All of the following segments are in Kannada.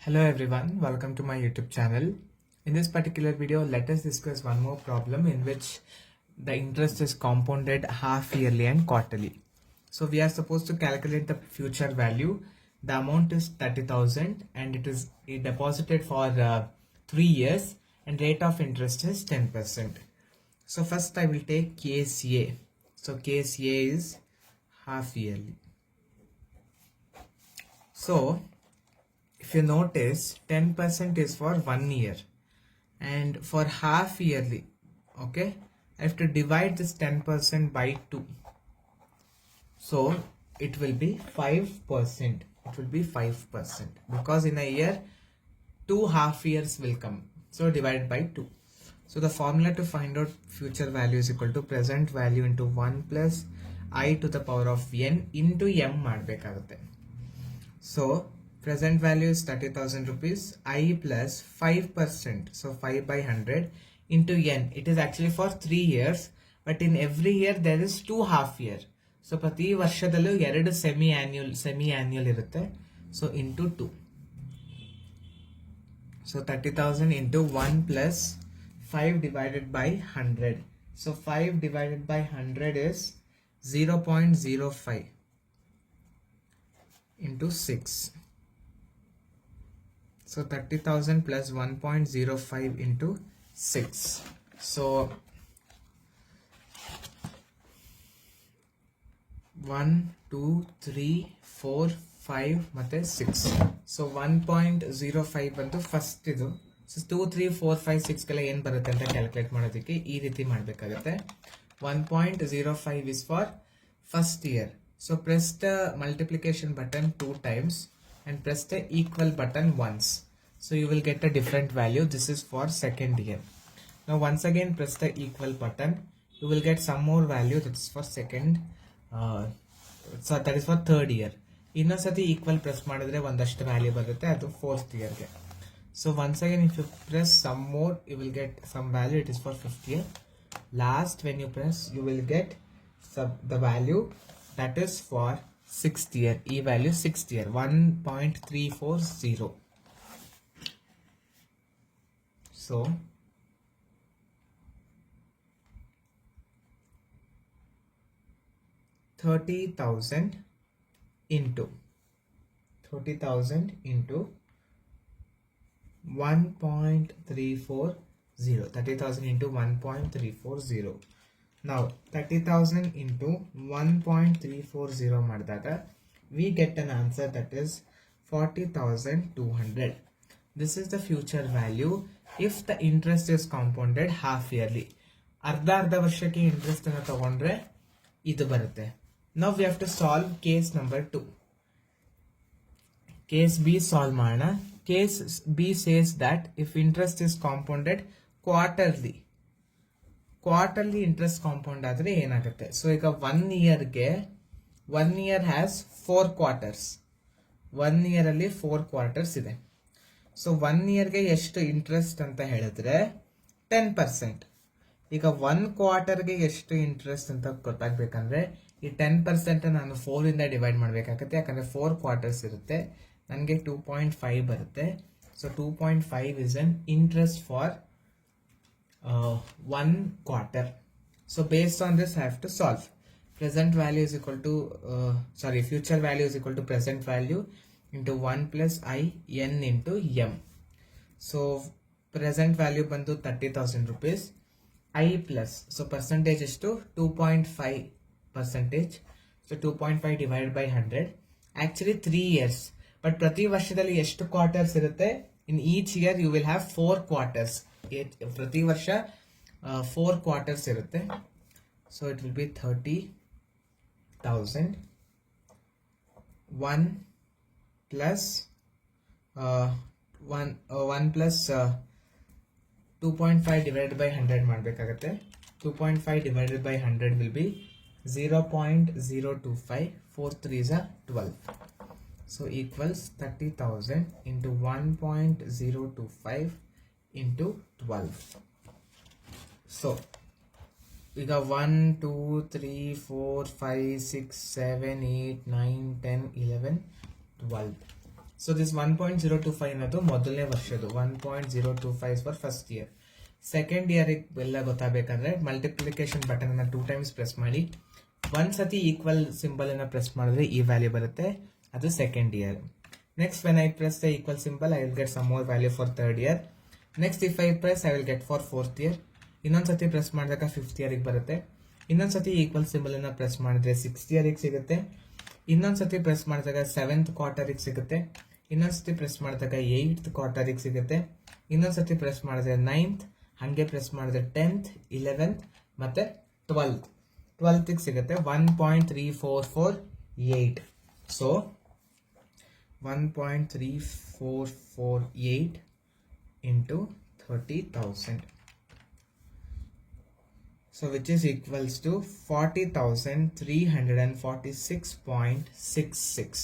Hello everyone, welcome to my YouTube channel. In this particular video, let us discuss one more problem in which the interest is compounded half yearly and quarterly. So we are supposed to calculate the future value. The amount is 30,000 and it is deposited for 3 years and rate of interest is 10%. So first I will take case A. So case A is half yearly. So if you notice, 10% is for 1 year and for half yearly, okay, I have to divide this 10% by 2. So it will be 5%. It will be 5% because in a year, 2 half years will come. So divide by 2. So the formula to find out future value is equal to present value into 1 plus I to the power of n into m ಮಾಡಬೇಕಾಗುತ್ತೆ. So present value is 30,000 rupees, I plus 5%, so 5 by 100 into n. It is actually for 3 years, but in every year there is 2 half year. So ಪ್ರತಿ ವರ್ಷದಲ್ಲೂ 2 semi annual ಇರುತ್ತೆ. So into 2. So 30,000 into 1 plus 5 divided by 100. So 5 divided by 100 is 0.05 into 6. So 30,000 plus 1.05 into 6. So 1, 2, 3, 4, 5 ಮತ್ತೆ 6. So 1.05 ಬಂತು ಫಸ್ಟ್ ಇದು. ಸೊ 2, 3, 4, 5, 6 ಗೆಲ್ಲ ಏನು ಬರುತ್ತೆ ಅಂತ ಕ್ಯಾಲ್ಕುಲೇಟ್ ಮಾಡೋದಕ್ಕೆ ಈ ರೀತಿ ಮಾಡಬೇಕಾಗುತ್ತೆ. 1.05 is for first year. So press the multiplication button 2 times and press the equal button once. So you will get a different value. This is for second year. Now once again press the equal button. You will get some more value. That is for second. So that is for third year. ಇನ್ನೊಂದ್ಸತಿ equal press ಮಾಡಿದ್ರೆ ಒಂದಷ್ಟು ವ್ಯಾಲ್ಯೂ ಬರುತ್ತೆ, ಅದು fourth year ಗೆ. So once again if you press some more, you will get some value. It is for fifth year. Last when you press, you will get the value that is for 6th year. E value 6th year 1.340. So 30,000 into 1.340. 30,000 into 1.340. Now 30,000 into 1.340 ಮಾಡಿದಾಗ we get an answer that is 40,200. This is the future value if the interest is compounded half yearly. ಅರ್ಧ ವರ್ಷಕ್ಕೆ ಇಂಟ್ರೆಸ್ಟ್ ಅನ್ನು ತಗೊಂಡ್ರೆ ಇದು ಬರುತ್ತೆ. Now we have to solve case number 2. Case B solve ಮಾಡೋಣ. Case B says that if interest is compounded quarterly interest compound ಆದರೆ ಏನಾಗುತ್ತೆ. ಸೊ ಈಗ 1 year has 4 quarters. 1 year ಅಲ್ಲಿ 4 quarters ಇದೆ. ಸೊ 1 yearಗೆ ಎಷ್ಟು ಇಂಟ್ರೆಸ್ಟ್ ಅಂತ ಹೇಳಿದ್ರೆ 10%. ಈಗ 1 quarterಗೆ ಎಷ್ಟು ಇಂಟ್ರೆಸ್ಟ್ ಅಂತ ಗೊತ್ತಾಗಬೇಕಂದ್ರೆ ಈ 10% ನಾನು 4 ಇಂದ ಡಿವೈಡ್ ಮಾಡಬೇಕಾಗುತ್ತೆ. ಯಾಕಂದ್ರೆ 4 quarters ಇರುತ್ತೆ, ನನಗೆ 2.5 ಬರುತ್ತೆ. So 2.5 is an interest for 1 quarter. So based on this I have to solve. Present value is equal to future value is equal to present value into 1 plus I n into m. So present value ಬಂದು 30,000 rupees. I plus, so percentage is to 2.5%. So 2.5 divided by 100. Actually 3 years. But ಪ್ರತಿ ವರ್ಷದಲ್ಲಿ ಎಷ್ಟು ಕ್ವಾರ್ಟರ್ಸ್ ಇರುತ್ತೆ? In each year you will have 4 quarters. ಪ್ರತಿ ವರ್ಷ 4 quarters ಇರುತ್ತೆ. So it will be 30,000. 1 plus 2.5 divided by 100 ಮಾಡಬೇಕಾಗುತ್ತೆ. 2.5 divided by 100 will be 0.025. 4 3s are 12. So equals 30,000 into 1.025 into 12. So we got 1, 2, 3, 4, 5, 6, 7, 8, 9, 10, 11, 12. So this 1.025 ಅನ್ನೋದು ಮೊದಲನೇ ವರ್ಷದ್ದು 1.025 for first year. Second year ಎಲ್ಲ ಗೊತ್ತಾಗಬೇಕಂದ್ರೆ ಮಲ್ಟಿಪ್ಲಿಕೇಶನ್ ಬಟನ್ ಅನ್ನ 2 ಟೈಮ್ಸ್ ಪ್ರೆಸ್ ಮಾಡಿ ಒಂದ್ಸತಿ ಈಕ್ವಲ್ ಸಿಂಬಲ್ ಅನ್ನ ಪ್ರೆಸ್ ಮಾಡಿದ್ರೆ ಈ ವ್ಯಾಲ್ಯೂ ಬರುತ್ತೆ, ಅದು second year. Next when I press the equal symbol I will get some more value for third year. Next if I press I will get for fourth year. ಇನ್ನೊಂದ್ಸತಿ ಪ್ರೆಸ್ ಮಾಡಿದಾಗ ಫಿಫ್ತ್ ಇಯರ್ಗೆ ಬರುತ್ತೆ. ಇನ್ನೊಂದ್ಸತಿ ಈಕ್ವಲ್ ಸಿಂಬಲ್ ಅನ್ನ ಪ್ರೆಸ್ ಮಾಡಿದ್ರೆ ಸಿಕ್ಸ್ತ್ ಇಯರ್ಗೆ ಸಿಗುತ್ತೆ. ಇನ್ನೊಂದ್ಸತಿ ಪ್ರೆಸ್ ಮಾಡಿದಾಗ ಸೆವೆಂತ್ ಕ್ವಾರ್ಟರ್ಗೆ ಸಿಗುತ್ತೆ. ಇನ್ನೊಂದ್ಸತಿ ಪ್ರೆಸ್ ಮಾಡಿದಾಗ ಏಯ್ತ್ ಕ್ವಾರ್ಟರ್ಗೆ ಸಿಗುತ್ತೆ. ಇನ್ನೊಂದ್ಸತಿ ಪ್ರೆಸ್ ಮಾಡಿದ್ರೆ ನೈನ್ತ್, ಹಾಗೆ ಪ್ರೆಸ್ ಮಾಡಿದ್ರೆ 10th, 11th ಮತ್ತೆ 12th ಸಿಗುತ್ತೆ. 1.3448. So 1.3448 into 30,000. So which is equals to 40,346.66.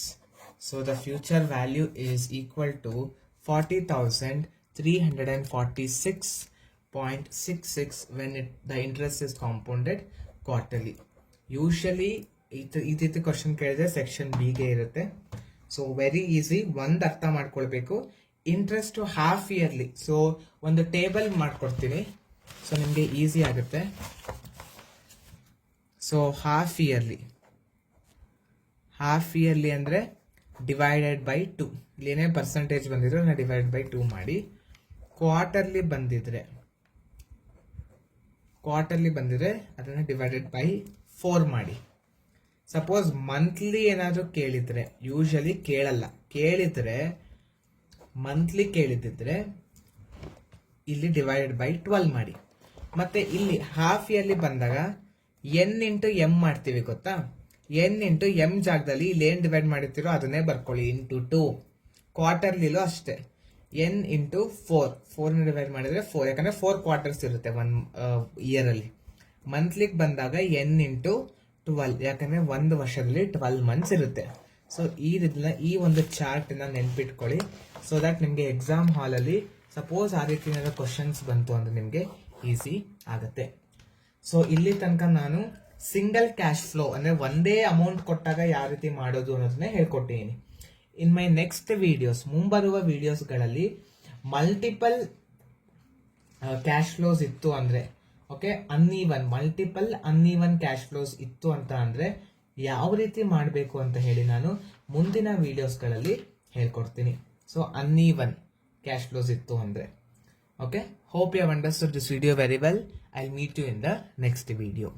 So the future value is equal to 40,346.66 when the interest is compounded quarterly. Usually ಇದು ಕ್ವಶನ್ ಕೇಳಿದ್ರೆ ಸೆಕ್ಷನ್ ಬಿ ಗೆ ಇರುತ್ತೆ. So very easy. ಒಂದು ಅರ್ಥ ಮಾಡ್ಕೊಳ್ಬೇಕು, ಇಂಟ್ರೆಸ್ಟ್ ಹಾಫ್ ಇಯರ್ಲಿ. ಸೊ ಒಂದು ಟೇಬಲ್ ಮಾಡ್ಕೊಡ್ತೀನಿ, ಸೊ ನಿಮಗೆ ಈಸಿ ಆಗುತ್ತೆ. ಸೊ ಹಾಫ್ ಇಯರ್ಲಿ ಅಂದರೆ ಡಿವೈಡೆಡ್ ಬೈ 2. ಇಲ್ಲಿ ಏನೇ ಪರ್ಸೆಂಟೇಜ್ ಬಂದಿದ್ರು ಅದನ್ನ ಡಿವೈಡ್ ಬೈ 2 ಮಾಡಿ. ಕ್ವಾರ್ಟರ್ಲಿ ಬಂದಿದ್ರೆ ಅದನ್ನ ಡಿವೈಡೆಡ್ ಬೈ 4 ಮಾಡಿ. ಸಪೋಸ್ ಮಂತ್ಲಿ ಏನಾದರೂ ಕೇಳಿದ್ರೆ, ಯೂಶಲಿ ಕೇಳಲ್ಲ, ಮಂತ್ಲಿ ಕೇಳಿದ್ರೆ ಇಲ್ಲಿ ಡಿವೈಡೆಡ್ ಬೈ 12 ಮಾಡಿ. ಮತ್ತೆ ಇಲ್ಲಿ ಹಾಫ್ ಇಯರ್ಲಿ ಬಂದಾಗ n ಇಂಟು ಎಂ ಮಾಡ್ತೀವಿ ಗೊತ್ತಾ. n ಇಂಟು ಎಂ ಜಾಗದಲ್ಲಿ ಇಲ್ಲಿ ಏನ್ ಡಿವೈಡ್ ಮಾಡಿರ್ತೀರೋ ಅದನ್ನೇ ಬರ್ಕೊಳ್ಳಿ, ಇಂಟು 2. ಕ್ವಾರ್ಟರ್ಲಿಲೂ ಅಷ್ಟೇ, n ಇಂಟು 4 ಡಿವೈಡ್ ಮಾಡಿದ್ರೆ 4, ಯಾಕಂದ್ರೆ 4 ಕ್ವಾರ್ಟರ್ಸ್ ಇರುತ್ತೆ 1 ಇಯರ್ ಅಲ್ಲಿ. ಮಂತ್ಲಿಗೆ ಬಂದಾಗ n ಇಂಟು 12, ಯಾಕಂದ್ರೆ ಒಂದು ವರ್ಷದಲ್ಲಿ 12 ಮಂತ್ಸ್ ಇರುತ್ತೆ. ಸೊ ಈ ಒಂದು ಚಾರ್ಟ್ ನ ನೆನ್ಪಿಟ್ಕೊಳ್ಳಿ, ಸೊ ದಟ್ ನಿಮ್ಗೆ ಎಕ್ಸಾಮ್ ಹಾಲ್ ಅಲ್ಲಿ ಸಪೋಸ್ ಆ ರೀತಿ ಕ್ವಶನ್ಸ್ ಬಂತು ಅಂದ್ರೆ ನಿಮ್ಗೆ ಈಸಿ ಆಗುತ್ತೆ. ಸೊ ಇಲ್ಲಿ ತನಕ ನಾನು ಸಿಂಗಲ್ ಕ್ಯಾಶ್ ಫ್ಲೋ ಅಂದ್ರೆ ಒಂದೇ ಅಮೌಂಟ್ ಕೊಟ್ಟಾಗ ಯಾವ ರೀತಿ ಮಾಡೋದು ಅನ್ನೋದನ್ನ ಹೇಳ್ಕೊಟ್ಟಿದ್ದೀನಿ. ಇನ್ ಮೈ ನೆಕ್ಸ್ಟ್ ವಿಡಿಯೋಸ್, ಮುಂಬರುವ ವಿಡಿಯೋಸ್ಗಳಲ್ಲಿ ಮಲ್ಟಿಪಲ್ ಕ್ಯಾಶ್ ಫ್ಲೋಸ್ ಇತ್ತು ಅಂದ್ರೆ, okay, multiple uneven cash flows ಇತ್ತು ಅಂತ ಅಂದ್ರೆ ಯಾವ ರೀತಿ ಮಾಡಬೇಕು ಅಂತ ಹೇಳಿ ನಾನು ಮುಂದಿನ ವಿಡಿಯೋಸ್ಗಳಲ್ಲಿ ಹೇಳ್ಕೊಡ್ತೀನಿ. ಸೊ ಅನ್ಈವನ್ ಕ್ಯಾಶ್ ಫ್ಲೋಸ್ ಇತ್ತು ಅಂದ್ರೆ, okay. Hope you have understood this video very well. I'll meet you in the next video.